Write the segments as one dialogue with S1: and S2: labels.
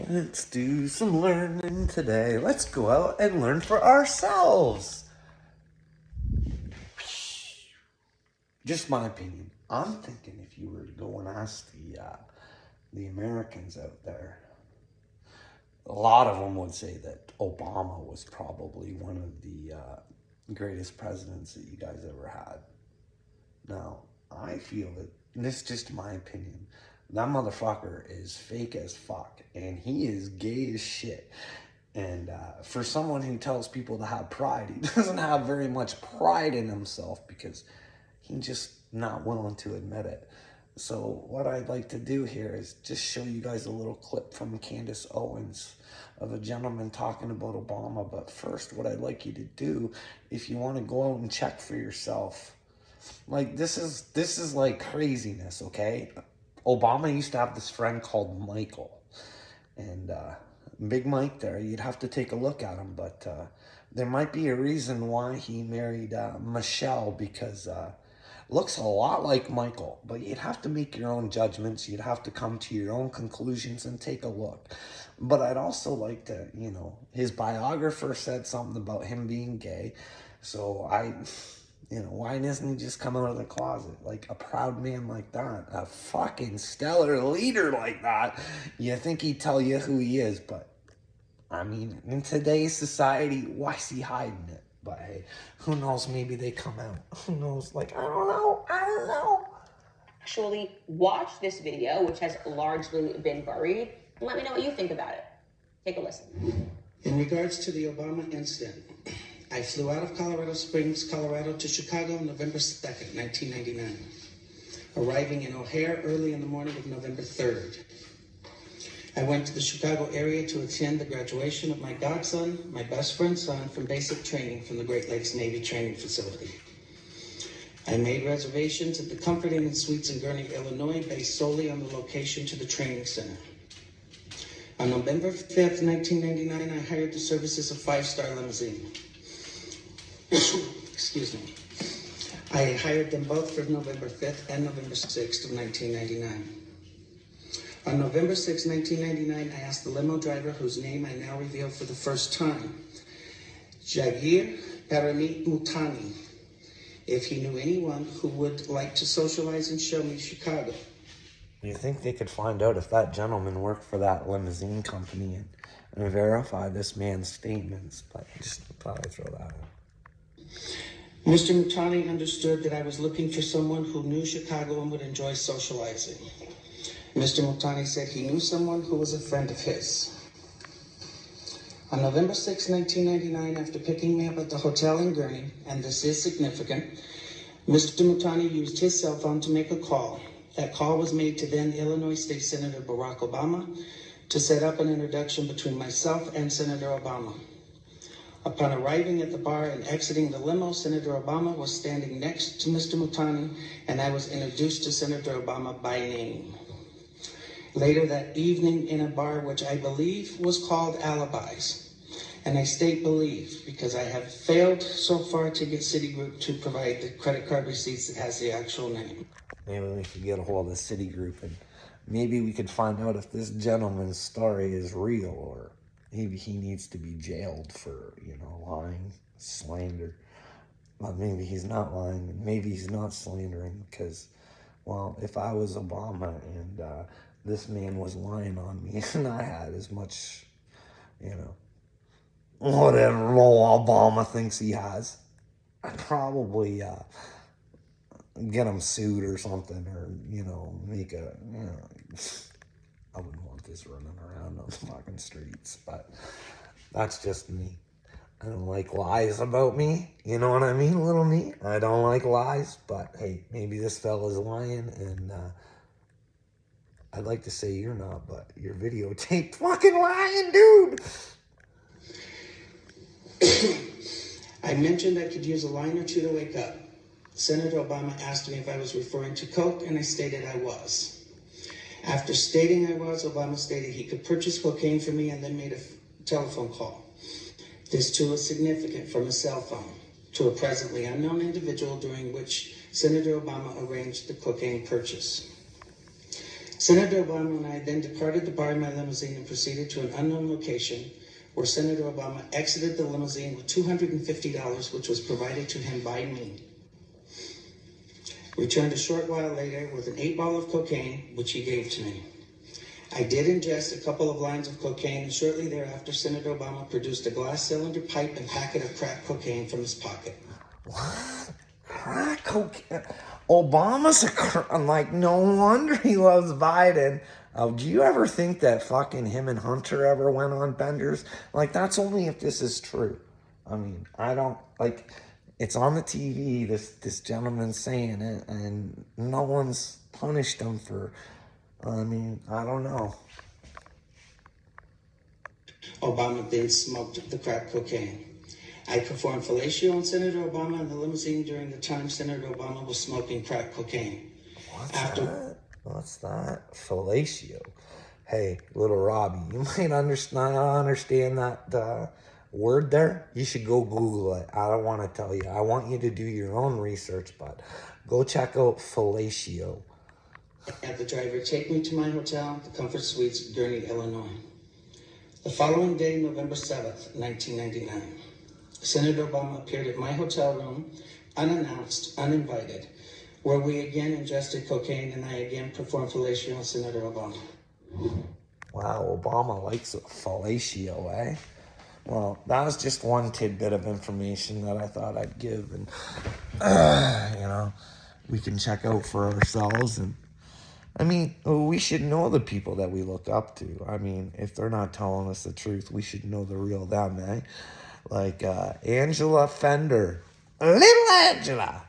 S1: Let's do some learning today. Let's go out and learn for ourselves. Just my opinion. I'm thinking if you were to go and ask the Americans out there, a lot of them would say that Obama was probably one of the greatest presidents that you guys ever had. Now, I feel that, and this is just my opinion, that motherfucker is fake as fuck, and he is gay as shit. And for someone who tells people to have pride, he doesn't have very much pride in himself because he's just not willing to admit it. So what I'd like to do here is just show you guys a little clip from Candace Owens of a gentleman talking about Obama. But first, what I'd like you to do, if you want to go out and check for yourself, like this is like craziness, okay? Obama used to have this friend called Michael, and Big Mike there, you'd have to take a look at him, but there might be a reason why he married Michelle, because looks a lot like Michael, but you'd have to make your own judgments. You'd have to come to your own conclusions and take a look. But I'd also like to, his biographer said something about him being gay, so why doesn't he just come out of the closet? Like a proud man like that, a fucking stellar leader like that, you think he'd tell you who he is, but I mean, in today's society, why is he hiding it? But hey, who knows, maybe they come out. Who knows, I don't know.
S2: Actually watch this video, which has largely been buried, and let me know what you think about it. Take a listen.
S3: In regards to the Obama incident, I flew out of Colorado Springs, Colorado to Chicago on November 2nd, 1999, arriving in O'Hare early in the morning of November 3rd. I went to the Chicago area to attend the graduation of my godson, my best friend's son, from basic training from the Great Lakes Navy Training Facility. I made reservations at the Comfort Inn and Suites in Gurnee, Illinois, based solely on the location to the training center. On November 5th, 1999, I hired the services of Five Star Limousine. Excuse me. I hired them both for November 5th and November 6th of 1999. On November 6, 1999, I asked the limo driver, whose name I now reveal for the first time, Jagir Paramit Mutani, if he knew anyone who would like to socialize and show me Chicago.
S1: You think they could find out if that gentleman worked for that limousine company and verify this man's statements? But just thought I'd throw that out.
S3: Mr. Mutani understood that I was looking for someone who knew Chicago and would enjoy socializing. Mr. Mutani said he knew someone who was a friend of his. On November 6, 1999, after picking me up at the hotel in Gurnee, and this is significant, Mr. Mutani used his cell phone to make a call. That call was made to then Illinois State Senator Barack Obama to set up an introduction between myself and Senator Obama. Upon arriving at the bar and exiting the limo, Senator Obama was standing next to Mr. Mutani, and I was introduced to Senator Obama by name. Later that evening in a bar which I believe was called Alibis, and I state believe because I have failed so far to get Citigroup to provide the credit card receipts that has the actual name.
S1: Maybe we could get a hold of Citigroup and maybe we could find out if this gentleman's story is real, or maybe he needs to be jailed for, lying, slander. But maybe he's not lying, and maybe he's not slandering, because, well, if I was Obama and this man was lying on me and I had as much, whatever Obama thinks he has, I'd probably get him sued or something, or, make a, I wouldn't want this running around on the fucking streets, but that's just me. I don't like lies about me, you know what I mean, little me? I don't like lies, but hey, maybe this fella's lying, and I'd like to say you're not, but you're videotaped fucking lying, dude!
S3: I mentioned I could use a line or two to wake up. Senator Obama asked me if I was referring to coke, and I stated I was. After stating I was, Obama stated he could purchase cocaine for me and then made a telephone call. This too is significant, from a cell phone to a presently unknown individual, during which Senator Obama arranged the cocaine purchase. Senator Obama and I then departed the bar in my limousine and proceeded to an unknown location where Senator Obama exited the limousine with $250, which was provided to him by me. Returned a short while later with an 8-ball of cocaine, which he gave to me. I did ingest a couple of lines of cocaine, and shortly thereafter, Senator Obama produced a glass cylinder pipe and packet of crack cocaine from his pocket.
S1: What? Crack cocaine? Obama's like, no wonder he loves Biden. Do you ever think that fucking him and Hunter ever went on benders? Like, that's only if this is true. I mean, I don't, like, it's on the TV, this gentleman saying it, and no one's punished him for, I mean, I don't know.
S3: Obama then smoked the crack cocaine. I performed fellatio on Senator Obama in the limousine during the time Senator Obama was smoking crack cocaine.
S1: What's that? Fellatio. Hey, little Robbie, you might understand that word there. You should go Google it. I don't want to tell you. I want you to do your own research, but go check out fellatio.
S3: Had the driver take me to my hotel, the Comfort Suites, Gurnee, Illinois. The following day, November 7th, 1999, Senator Obama appeared at my hotel room, unannounced, uninvited, where we again ingested cocaine and I again performed fellatio on Senator Obama.
S1: Wow, Obama likes fellatio, eh? Well, that was just one tidbit of information that I thought I'd give, and, you know, we can check out for ourselves. And I mean, we should know the people that we look up to. I mean, if they're not telling us the truth, we should know the real them, eh? Like Angela Fender. Little Angela!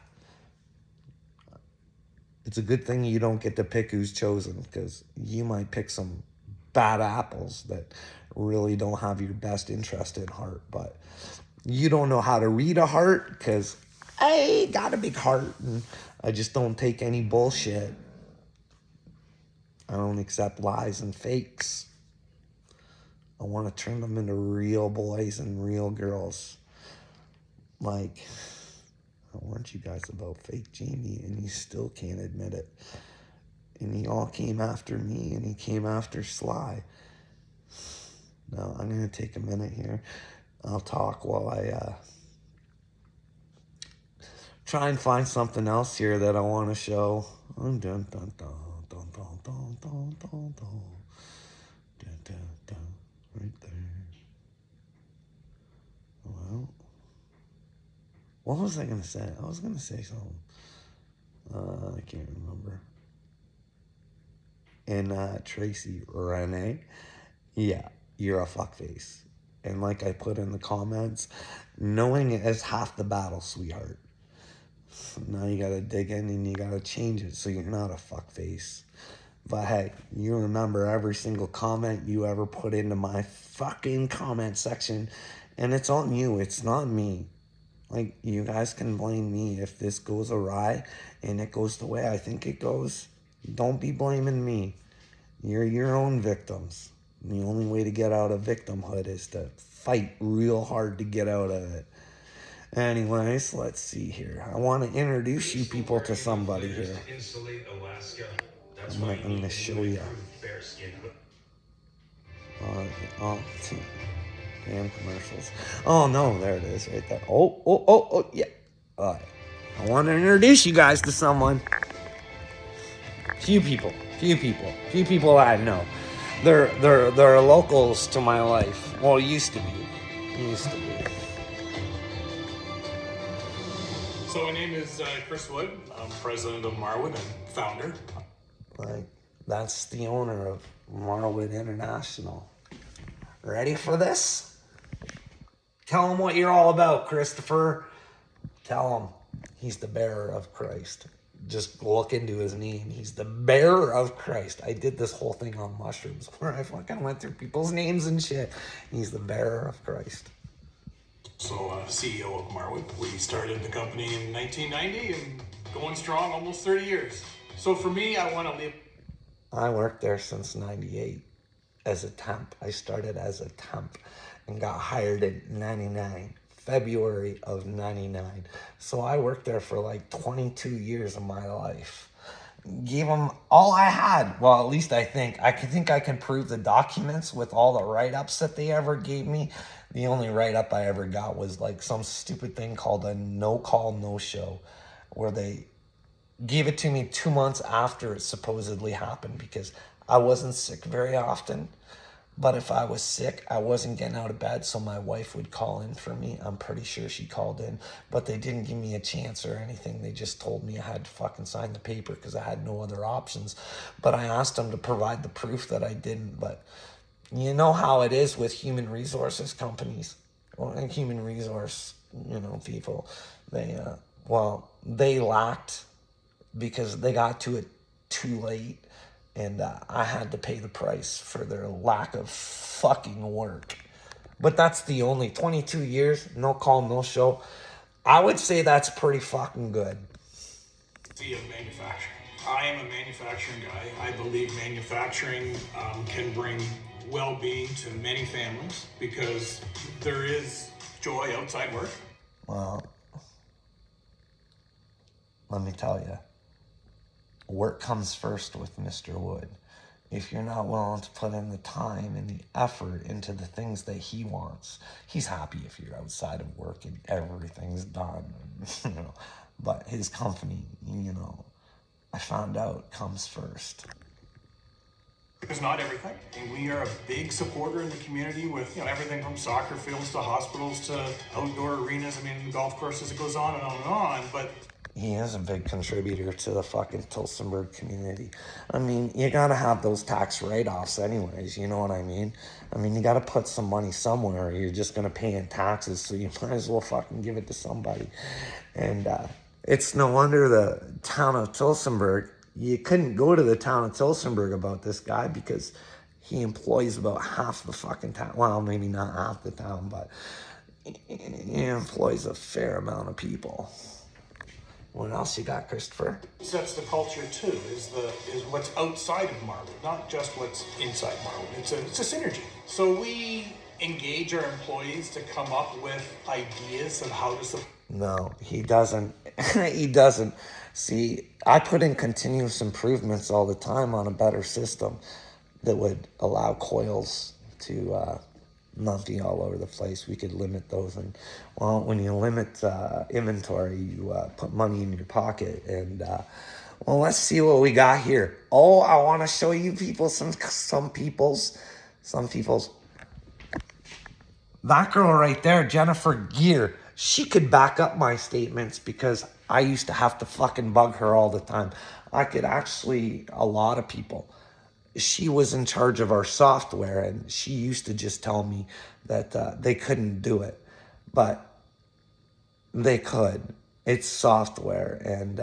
S1: It's a good thing you don't get to pick who's chosen, because you might pick some bad apples that really don't have your best interest in heart. But you don't know how to read a heart, because I got a big heart and I just don't take any bullshit. I don't accept lies and fakes. I want to turn them into real boys and real girls. Like, I warned you guys about fake Jamie, and you still can't admit it. And he all came after me, and he came after Sly. Now, I'm going to take a minute here. I'll talk while I try and find something else here that I want to show. Dun, dun, dun, dun, dun, dun, dun, dun, dun, dun. Dun, dun, dun. Right there. Well, what was I going to say? I was going to say something. I can't remember. And Tracy Renee, yeah, you're a fuckface. And like I put in the comments, knowing it is half the battle, sweetheart. Now you gotta dig in and you gotta change it so you're not a fuckface. But hey, you remember every single comment you ever put into my fucking comment section, and it's on you, it's not me. Like, you guys can blame me if this goes awry and it goes the way I think it goes. Don't be blaming me. You're your own victims. And the only way to get out of victimhood is to fight real hard to get out of it. Anyways, let's see here. I want to introduce you people to somebody here. I'm going to show you. Damn commercials. Oh, no, there it is right there. Oh, yeah. All right. I want to introduce you guys to someone. Few people I know. They're locals to my life. Well, used to be.
S4: So my name is Chris Wood. I'm president of Marwood and founder.
S1: Like, that's the owner of Marwood International. Ready for this? Tell him what you're all about, Christopher. Tell him he's the bearer of Christ. Just look into his name. He's the bearer of Christ. I did this whole thing on mushrooms where I fucking went through people's names and shit. He's the bearer of Christ.
S4: So CEO of Marwood. We started the company in 1990 and going strong almost 30 years. So for me, I want to live.
S1: I worked there since 98 as a temp. I started as a temp and got hired in 99. February of 99. So I worked there for like 22 years of my life. gave them all I had. Well, at least I think. I can prove the documents with all the write-ups that they ever gave me. The only write-up I ever got was like some stupid thing called a no-call, no-show, where they gave it to me 2 months after it supposedly happened because I wasn't sick very often. But if I was sick, I wasn't getting out of bed, so my wife would call in for me. I'm pretty sure she called in, but they didn't give me a chance or anything. They just told me I had to fucking sign the paper because I had no other options. But I asked them to provide the proof that I didn't. But you know how it is with human resources companies, and human resource, people. They lacked because they got to it too late. And I had to pay the price for their lack of fucking work. But that's the only 22 years, no call, no show. I would say that's pretty fucking good.
S4: Of manufacturing. I am a manufacturing guy. I believe manufacturing can bring well-being to many families because there is joy outside work.
S1: Well, let me tell you. Work comes first with Mr. Wood. If you're not willing to put in the time and the effort into the things that he wants, he's happy if you're outside of work and everything's done. But his company, I found out comes first.
S4: It's not everything. And we are a big supporter in the community with everything from soccer fields to hospitals to outdoor arenas. I mean, golf courses, it goes on and on and on. But
S1: he is a big contributor to the fucking Tillsonburg community. I mean, you gotta have those tax write-offs anyways, you know what I mean? I mean, you gotta put some money somewhere or you're just gonna pay in taxes, so you might as well fucking give it to somebody. And it's no wonder the town of Tillsonburg, you couldn't go to the town of Tillsonburg about this guy because he employs about half the fucking town. Well, maybe not half the town, but he employs a fair amount of people. What else you got, Christopher?
S4: Sets the culture too. Is what's outside of Marwood, not just what's inside Marwood. It's a synergy. So we engage our employees to come up with ideas of how to.
S1: No, he doesn't. He doesn't. See, I put in continuous improvements all the time on a better system that would allow coils to not be all over the place. We could limit those, and when you limit inventory, you put money in your pocket. And let's see what we got here. Oh, I want to show you people some people's. That girl right there, Jennifer Gear, she could back up my statements because I used to have to fucking bug her all the time. I could actually, a lot of people. She was in charge of our software, and she used to just tell me that they couldn't do it, but they could. It's software, and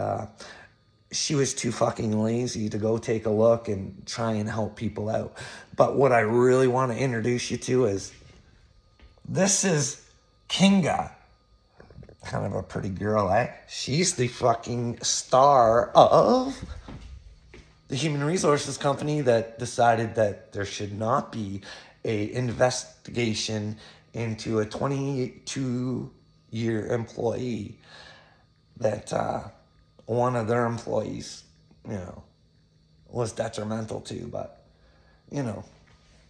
S1: she was too fucking lazy to go take a look and try and help people out. But what I really want to introduce you to is, this is Kinga. Kind of a pretty girl, eh? She's the fucking star of the human resources company that decided that there should not be a investigation into a 22-year employee that one of their employees, was detrimental to. But,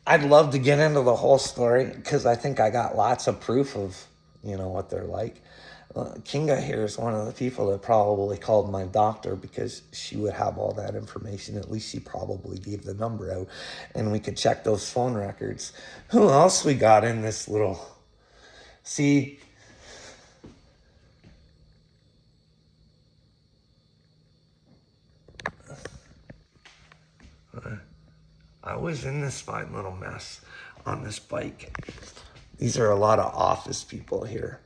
S1: I'd love to get into the whole story because I think I got lots of proof of, what they're like. Kinga here is one of the people that probably called my doctor because she would have all that information. At least she probably gave the number out and we could check those phone records. Who else we got in this little... See... I was in this fine little mess on this bike. These are a lot of office people here.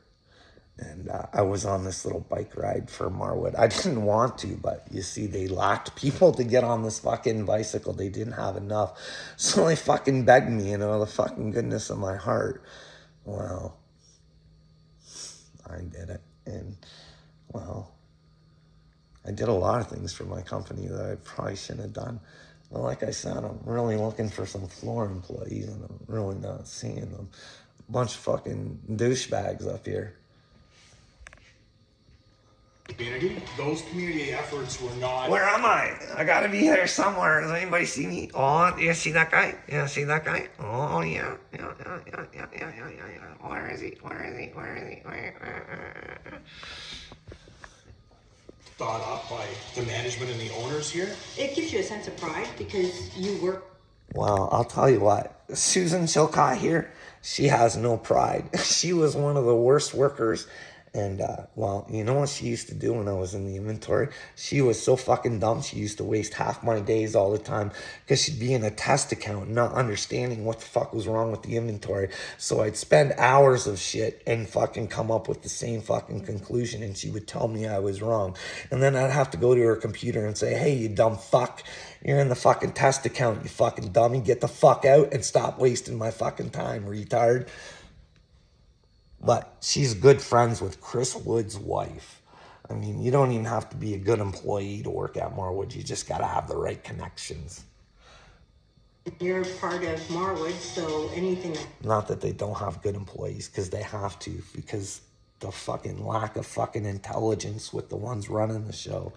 S1: And I was on this little bike ride for Marwood. I didn't want to, but you see, they lacked people to get on this fucking bicycle. They didn't have enough. So they fucking begged me, the fucking goodness of my heart. Well, I did it. And, I did a lot of things for my company that I probably shouldn't have done. Well, like I said, I'm really looking for some floor employees, and I'm really not seeing them. A bunch of fucking douchebags up here.
S4: community. Those community efforts were not.
S1: Where am I? I gotta be there somewhere. Does anybody see me? Oh, you see that guy? Yeah, see that guy? Oh, yeah. Where is he?
S4: Thought up by the management and the owners here.
S5: It gives you a sense of pride because you work.
S1: Well, I'll tell you what. Susan Chilcott here, she has no pride. She was one of the worst workers. And, well, you know what she used to do when I was in the inventory? She was so fucking dumb. She used to waste half my days all the time because she'd be in a test account not understanding what the fuck was wrong with the inventory. So I'd spend hours of shit and fucking come up with the same fucking conclusion, and she would tell me I was wrong. And then I'd have to go to her computer and say, hey, you dumb fuck, you're in the fucking test account, you fucking dummy. Get the fuck out and stop wasting my fucking time, retard. But she's good friends with Chris Wood's wife. I mean, you don't even have to be a good employee to work at Marwood. You just got to have the right connections.
S5: You're part of Marwood, so anything.
S1: Not that they don't have good employees, because they have to, because the fucking lack of fucking intelligence with the ones running the show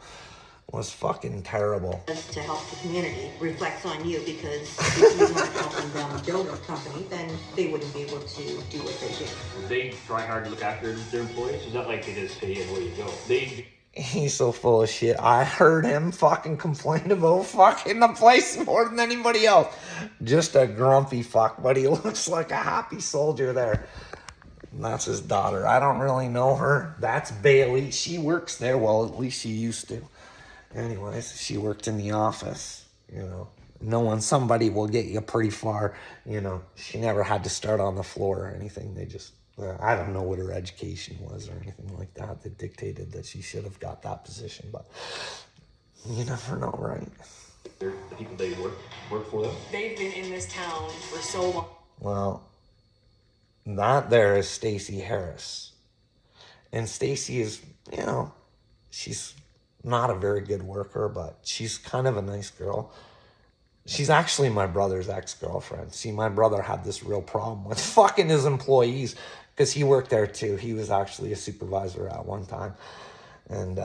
S1: was fucking terrible.
S5: To help the community reflects on you, because if you weren't helping them build a company, then they wouldn't be able to do what they do.
S6: They try hard to look after their employees. It's not like they just pay and away you go.
S1: He's so full of shit. I heard him fucking complain about fucking the place more than anybody else. Just a grumpy fuck, but he looks like a happy soldier there. And that's his daughter. I don't really know her. That's Bailey. She works there. Well, at least she used to. Anyways, she worked in the office, you know. Knowing somebody will get you pretty far, you know. She never had to start on the floor or anything. They just, I don't know what her education was or anything like that that dictated that she should have got that position, but you never know, right?
S6: They're the people they work for them.
S7: They've been in this town for so long.
S1: Well, that there is Stacey Harris. And Stacey is, you know, she's not a very good worker, but she's kind of a nice girl. She's actually my brother's ex-girlfriend. See, my brother had this real problem with fucking his employees because he worked there too. He was actually a supervisor at one time. And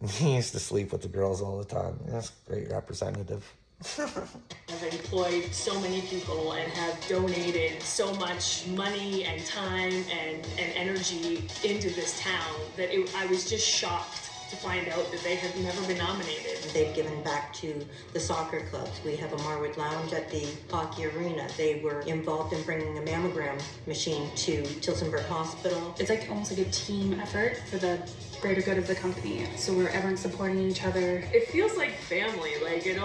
S1: he used to sleep with the girls all the time. That's a great representative.
S7: I've employed so many people and have donated so much money and time and energy into this town that I was just shocked to find out that they had never been nominated.
S5: They've given back to the soccer clubs. We have a Marwood Lounge at the hockey arena. They were involved in bringing a mammogram machine to Tilsonburg Hospital.
S8: It's like almost like a team effort for the greater good of the company. So we're everyone supporting each other.
S7: It feels like family. Like it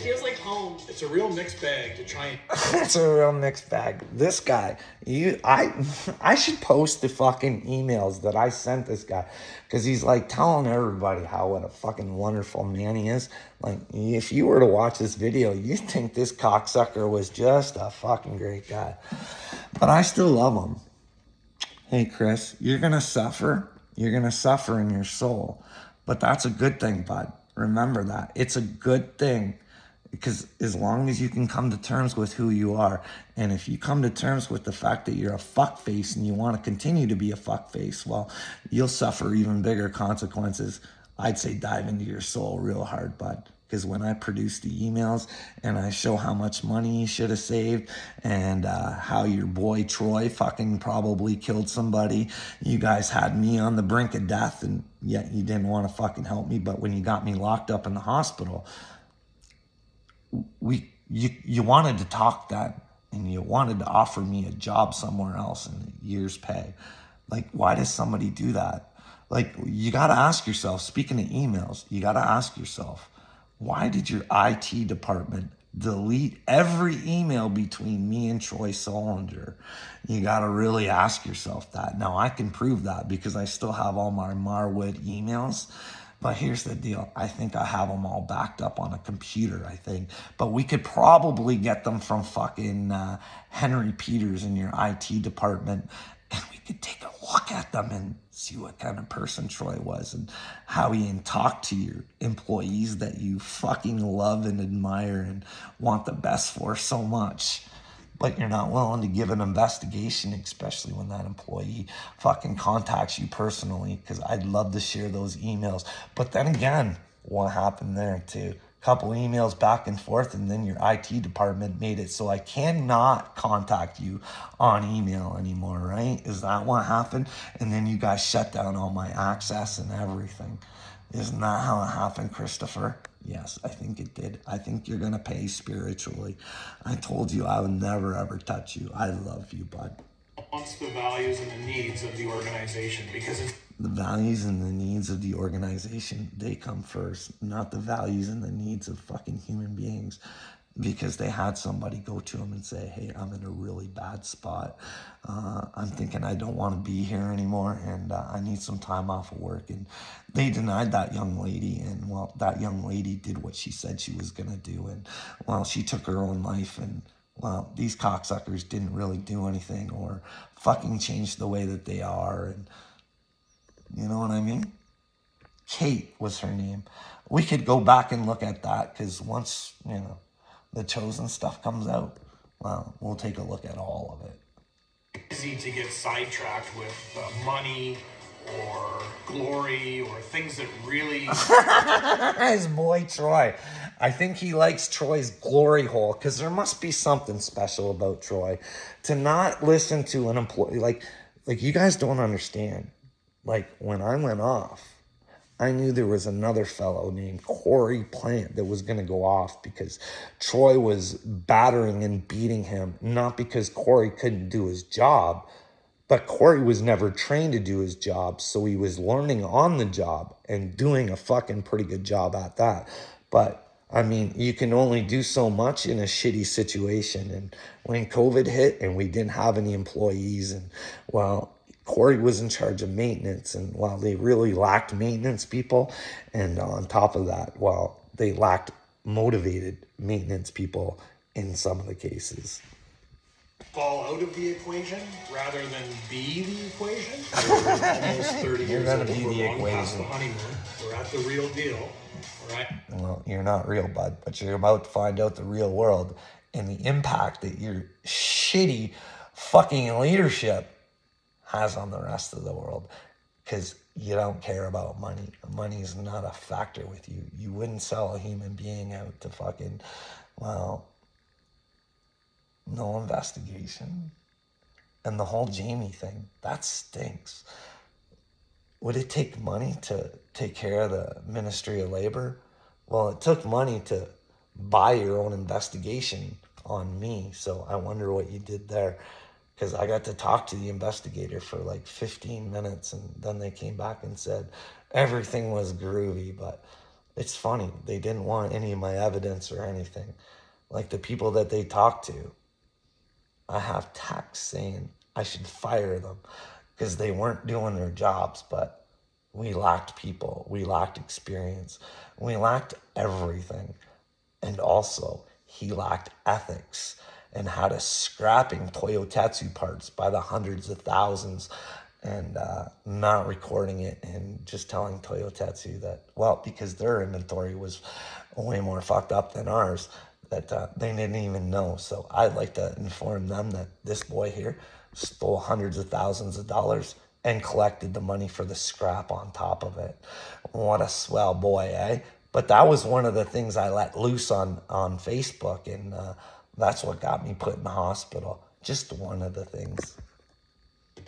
S7: feels like home.
S4: It's a real mixed bag to try and.
S1: That's a real mixed bag. This guy, I should post the fucking emails that I sent this guy, because he's like telling everybody what a fucking wonderful man he is. Like, if you were to watch this video, you'd think this cocksucker was just a fucking great guy. But I still love him. Hey, Chris, you're gonna suffer. You're going to suffer in your soul. But that's a good thing, bud. Remember that. It's a good thing. Because as long as you can come to terms with who you are, and if you come to terms with the fact that you're a fuckface and you want to continue to be a fuckface, well, you'll suffer even bigger consequences. I'd say dive into your soul real hard, bud. Because when I produce the emails and I show how much money you should have saved and how your boy Troy fucking probably killed somebody, you guys had me on the brink of death, and yet you didn't want to fucking help me. But when you got me locked up in the hospital, you wanted to talk then, and you wanted to offer me a job somewhere else in a year's pay. Like, why does somebody do that? Like, you got to ask yourself, speaking of emails, you got to ask yourself, why did your IT department delete every email between me and Troy Solinger? You got to really ask yourself that. Now, I can prove that because I still have all my Marwood emails. But here's the deal. I think I have them all backed up on a computer, I think. But we could probably get them from fucking Henry Peters in your IT department. And we could take a look at them and see what kind of person Troy was and how he talked to your employees that you fucking love and admire and want the best for so much. but you're not willing to give an investigation, especially when that employee fucking contacts you personally, because I'd love to share those emails. But then again, what happened there too? Couple emails back and forth, and then your IT department made it so I cannot contact you on email anymore, right? Is that what happened? And then you guys shut down all my access and everything. Isn't that how it happened, Christopher? Yes, I think it did. I think you're gonna pay spiritually. I told you I would never ever touch you. I love you, bud.
S4: Wants the values and the needs of the organization, because it's
S1: The values and the needs of the organization, they come first, not the values and the needs of fucking human beings, because they had somebody go to them and say, hey, I'm in a really bad spot. I'm thinking I don't want to be here anymore, and I need some time off of work. And they denied that young lady, and well, that young lady did what she said she was going to do. And well, she took her own life, and well, these cocksuckers didn't really do anything or fucking change the way that they are. And you know what I mean? Kate was her name. We could go back and look at that, because once, you know, the Chosen stuff comes out, well, we'll take a look at all of it.
S4: easy to get sidetracked with money or glory or things that really.
S1: His boy Troy. I think he likes Troy's glory hole, because there must be something special about Troy. To not listen to an employee, like you guys don't understand. Like, when I went off, I knew there was another fellow named Corey Plant that was going to go off because Troy was battering and beating him, not because Corey couldn't do his job, but Corey was never trained to do his job, so he was learning on the job and doing a fucking pretty good job at that. But, I mean, you can only do so much in a shitty situation. And when COVID hit and we didn't have any employees, and, well, Corey was in charge of maintenance, and while they really lacked maintenance people, and on top of that, well, they lacked motivated maintenance people in some of the cases.
S4: Fall out of the equation rather than be the equation. We're almost 30
S1: You're
S4: years
S1: gonna
S4: old.
S1: be
S4: We're
S1: the
S4: long past the
S1: equation.
S4: honeymoon. We're at the real deal, right?
S1: Well, you're not real, bud, but you're about to find out the real world and the impact that your shitty fucking leadership has on the rest of the world, because you don't care about money. Money is not a factor with you. You wouldn't sell a human being out to fucking, well, no investigation. And the whole Jamie thing, that stinks. Would it take money to take care of the Ministry of Labor? Well, it took money to buy your own investigation on me, so I wonder what you did there. Because I got to talk to the investigator for like 15 minutes, and then they came back and said everything was groovy. But it's funny, they didn't want any of my evidence or anything. Like, the people that they talked to, I have texts saying I should fire them because they weren't doing their jobs. But we lacked people, we lacked experience, we lacked everything. And also, he lacked ethics and had us scrapping Toyotetsu parts by the hundreds of thousands, and not recording it and just telling Toyotetsu that, well, because their inventory was way more fucked up than ours, that they didn't even know. So I'd like to inform them that this boy here stole hundreds of thousands of dollars and collected the money for the scrap on top of it. What a swell boy, eh? But that was one of the things I let loose on Facebook, and that's what got me put in the hospital. Just one of the things.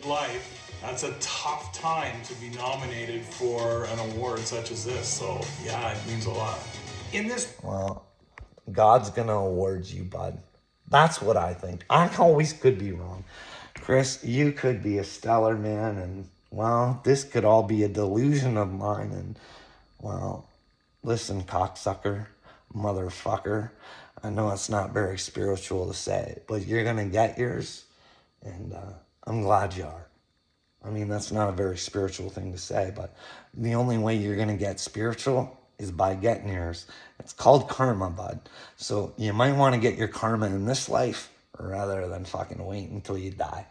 S4: Life, that's a tough time to be nominated for an award such as this. So yeah, it means a lot. In this,
S1: Well, God's gonna award you, bud. That's what I think. I always could be wrong. Chris, you could be a stellar man, and, well, this could all be a delusion of mine. And, well, listen, cocksucker, motherfucker, I know it's not very spiritual to say, but you're gonna get yours, and I'm glad you are. I mean, that's not a very spiritual thing to say, but the only way you're gonna get spiritual is by getting yours. It's called karma, bud. So you might want to get your karma in this life rather than fucking wait until you die.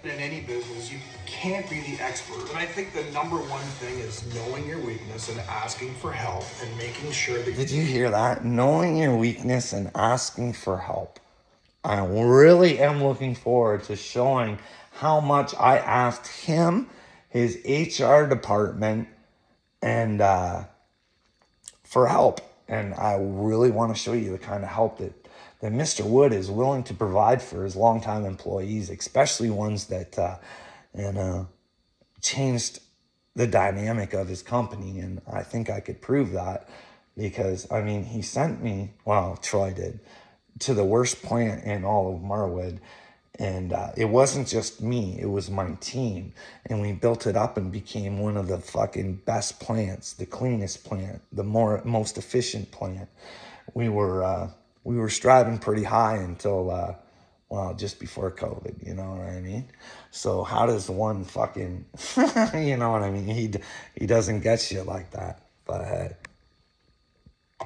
S4: in any business, you can't be the expert. And I think the number one thing is knowing your weakness and asking for help and making sure that
S1: Did you hear that? Knowing your weakness and asking for help. I really am looking forward to showing how much I asked him, his HR department, and for help. And I really want to show you the kind of help that Mr. Wood is willing to provide for his longtime employees, especially ones that changed the dynamic of his company. And I think I could prove that because, I mean, he sent me, well, Troy did, to the worst plant in all of Marwood. And it wasn't just me, it was my team. And we built it up and became one of the fucking best plants, the cleanest plant, the most efficient plant. We were striving pretty high until, just before COVID, you know what I mean? So how does one fucking, you know what I mean? He doesn't get shit like that, but hey.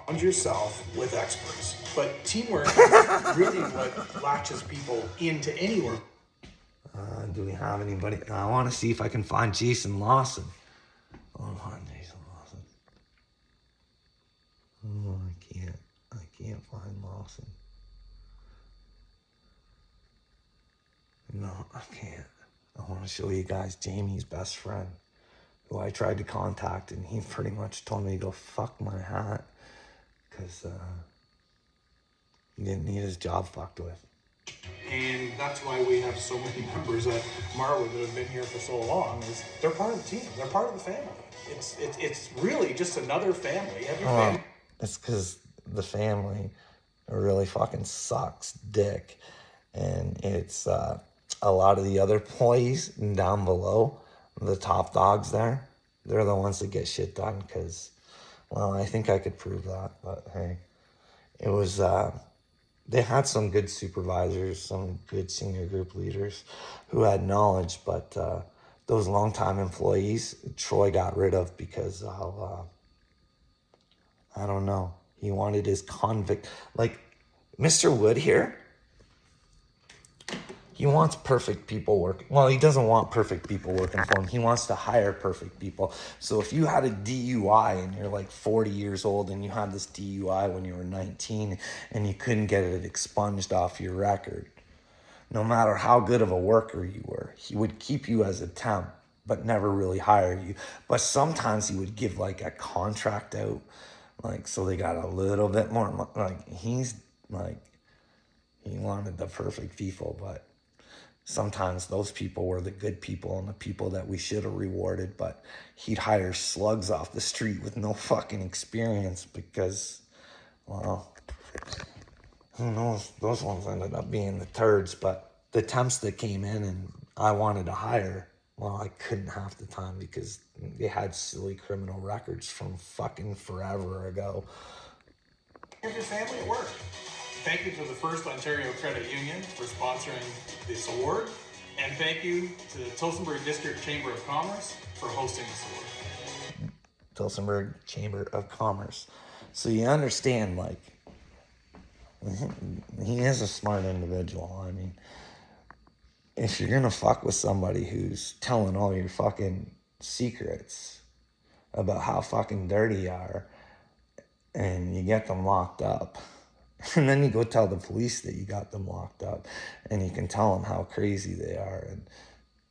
S4: Surround yourself with experts, but teamwork is really what latches people into any work.
S1: Do we have anybody? I want to see if I can find Jason Lawson. Hold on, Jason Lawson. Oh, I can't find Lawson. No, I can't. I want to show you guys Jamie's best friend, who I tried to contact, and he pretty much told me to go fuck my hat, because he didn't need his job fucked with.
S4: And that's why we have so many members at Marwood that have been here for so long, is they're part of the team. They're part of the family. It's really just another family. Every family.
S1: It's because the family really fucking sucks dick. And it's a lot of the other employees down below, the top dogs there, they're the ones that get shit done because, well, I think I could prove that. But hey, it was, they had some good supervisors, some good senior group leaders who had knowledge, but those longtime employees, Troy got rid of because of, I don't know, he wanted his convict, like Mr. Wood here, he wants perfect people working. Well, he doesn't want perfect people working for him. He wants to hire perfect people. So if you had a DUI and you're like 40 years old and you had this DUI when you were 19 and you couldn't get it expunged off your record, no matter how good of a worker you were, he would keep you as a temp, but never really hire you. But sometimes he would give like a contract out, like, so they got a little bit more, like, he's like, he wanted the perfect people, but sometimes those people were the good people and the people that we should have rewarded, but he'd hire slugs off the street with no fucking experience because, well, who knows? Those ones ended up being the turds, but the temps that came in and I wanted to hire, well, I couldn't half the time because they had silly criminal records from fucking forever ago.
S4: Every family at work. Thank you to the First Ontario Credit Union for sponsoring this award. And thank you to the Tillsonburg District Chamber of Commerce for hosting this award.
S1: Tillsonburg Chamber of Commerce. So you understand, like, he is a smart individual. I mean, if you're gonna fuck with somebody who's telling all your fucking secrets about how fucking dirty you are and you get them locked up, and then you go tell the police that you got them locked up, and you can tell them how crazy they are. And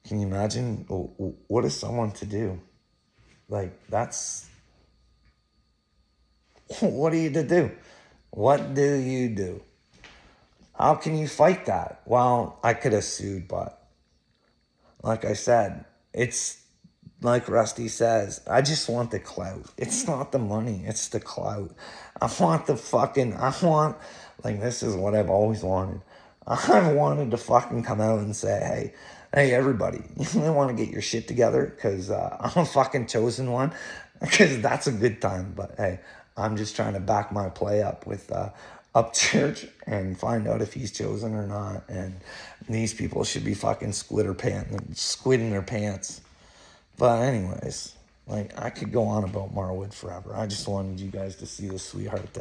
S1: can you imagine what is someone to do? Like, that's, what are you to do? What do you do? How can you fight that? Well, I could have sued, but like I said, it's like Rusty says, I just want the clout. It's not the money, it's the clout. I want, like, this is what I've always wanted. I wanted to fucking come out and say, hey, everybody, you really want to get your shit together? Because I'm a fucking chosen one. Because that's a good time. But hey, I'm just trying to back my play up with Upchurch and find out if he's chosen or not. And these people should be fucking squidding their pants. But anyways, like, I could go on about Marwood forever. I just wanted you guys to see the sweetheart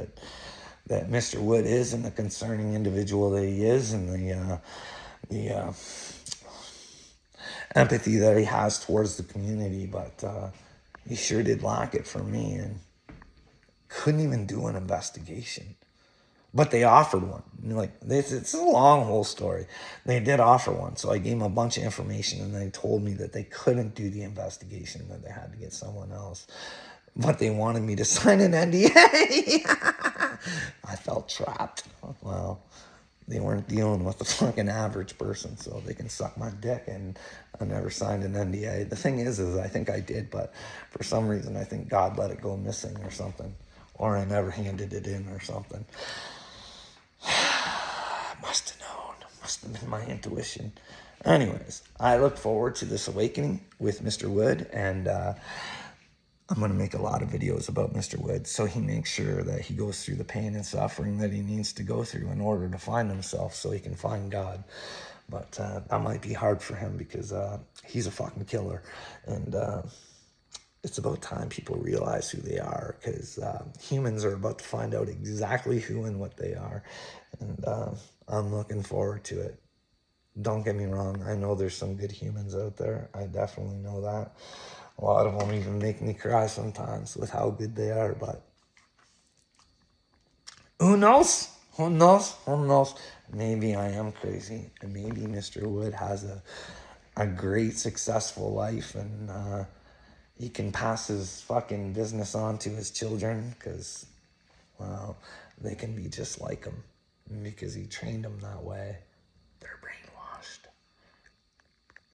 S1: that Mr. Wood is and the concerning individual that he is and the empathy that he has towards the community. But he sure did lack it for me and couldn't even do an investigation. But they offered one. Like, it's a long whole story. They did offer one. So I gave them a bunch of information, and they told me that they couldn't do the investigation, that they had to get someone else. But they wanted me to sign an NDA. I felt trapped. Well, they weren't dealing with the fucking average person, so they can suck my dick, and I never signed an NDA. The thing is I think I did, but for some reason I think God let it go missing or something. Or I never handed it in or something. Must have known. Must have been my intuition. Anyways, I look forward to this awakening with Mr. Wood, and I'm going to make a lot of videos about Mr. Wood, so he makes sure that he goes through the pain and suffering that he needs to go through in order to find himself, so he can find God. But that might be hard for him, because he's a fucking killer, and it's about time people realize who they are, because humans are about to find out exactly who and what they are, and I'm looking forward to it. Don't get me wrong, I know there's some good humans out there. I definitely know that. A lot of them even make me cry sometimes with how good they are, but who knows? Who knows? Who knows? Maybe I am crazy, and maybe Mr. Wood has a great, successful life, and he can pass his fucking business on to his children, because, well, they can be just like him, because he trained them that way.